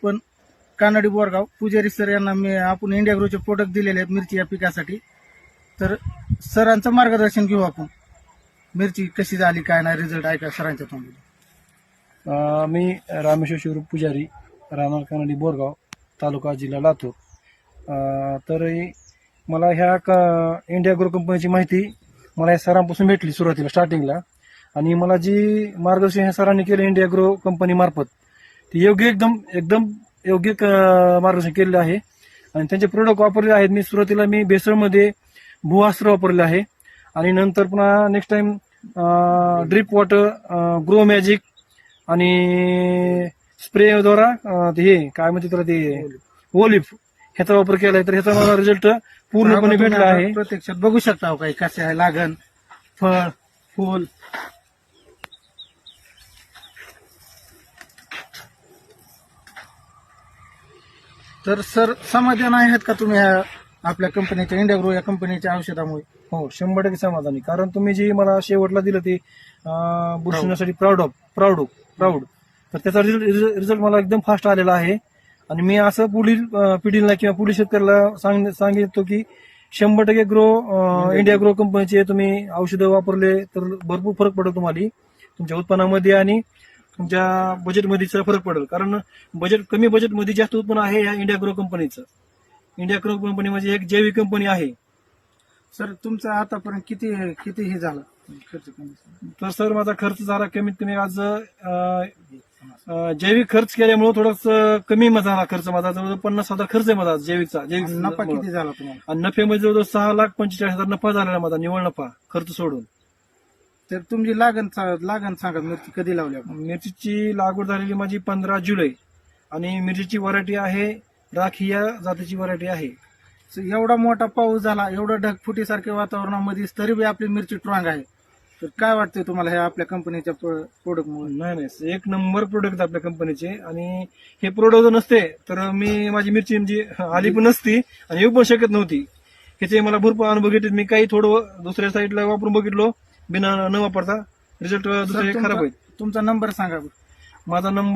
आपण कानडी बोरगाव पुजारी सर यांना आपण इंडिया ग्रोचे प्रोडक्ट दिलेले आहेत मिरची या पिकासाठी. तर सरांचं मार्गदर्शन घेऊ आपण, मिरची कशी झाली काय नाही, रिझल्ट ऐका सरांच्या तोंडून. मी रामेश्वर शिवरूप पुजारी, राहणार कानडी बोरगाव, तालुका जिल्हा लातूर. तर मला ह्या इंडिया ग्रो कंपनीची माहिती मला या सरांपासून भेटली सुरुवातीला स्टार्टिंगला, आणि मला जी मार्गदर्शन ह्या सरांनी केलं इंडिया ग्रो कंपनी मार्फत ते योग्य एकदम योग्य मार्गदर्शन केलेलं आहे. आणि त्यांचे प्रोडक्ट वापरले आहेत. मी सुरुवातीला भेसळमध्ये भूअस्त्र वापरले आहे, आणि नंतर पुन्हा next time drip water, grow magic आणि स्प्रेद्वारा हे काय म्हणते त्याला ते ओलिफ ह्याचा वापर केलाय. तर ह्याचा मला रिझल्ट पूर्णपणे भेटला आहे. प्रत्यक्षात बघू शकता काही कसे आहे लागण, फळ, फूल. तर सर समाधान आहेत का तुम्ही आपल्या कंपनीच्या इंडिया ग्रो या कंपनीच्या औषधामुळे? हो, 100% समाधानी. कारण तुम्ही जी मला शेवटला दिलं ते बुरशीसाठी प्राऊड, तर त्याचा रिझल्ट मला एकदम फास्ट आलेला आहे. आणि मी असं पुढील पिढीला किंवा पुढील शेतकऱ्याला सांगिततो की 100% इंडिया ग्रो कंपनीचे तुम्ही औषधं वापरले तर भरपूर फरक पडेल तुम्हाला तुमच्या उत्पन्नामध्ये आणि तुमच्या बजेटमध्ये फरक पडेल. कारण कमी बजेटमध्ये जास्त उत्पन्न आहे या इंडिया ग्रो कंपनीचं. इंडिया ग्रो कंपनी म्हणजे एक जैविक कंपनी आहे. सर तुमचा आतापर्यंत किती हे झाला खर्च? तर सर माझा खर्च झाला कमीत कमी आज जैविक खर्च केल्यामुळे थोडासा कमी झाला खर्च. माझा जवळजवळ 50,000 खर्च आहे माझा जैविकचा. नफा किती झाला तुम्हाला? आणि नफ्यामध्ये जवळजवळ 6,45,000 नफा झालेला माझा निव्वळ नफा खर्च सोडून. तर तुमची लागण सांगा, मिरची कधी लावली आपण? मिरचीची लागवड झालेली माझी 15 जुलै, आणि मिरचीची व्हरायटी आहे राखी या जातीची व्हरायटी आहे. एवढा मोठा पाऊस झाला, एवढं ढगफुटीसारख्या वातावरणामध्ये तरी बी आपली मिरची स्ट्रॉंग आहे. तर काय वाटतंय तुम्हाला हे आपल्या कंपनीच्या प्रोडक्टमुळे? नाही, एक नंबर प्रोडक्ट आपल्या कंपनीचे. आणि हे प्रोडक्ट जर नसते तर माझी मिरची म्हणजे आली पण नसती आणि येऊ पण शकत नव्हती. ह्याचे मला भरपूर अनुभव घेतले. मी काही थोडं दुसऱ्या साईडला वापरून बघितलो बिना न वापरता, रिझल्ट दुसरे खराब आहेत. तुमचा नंबर सांगा. माझा नंबर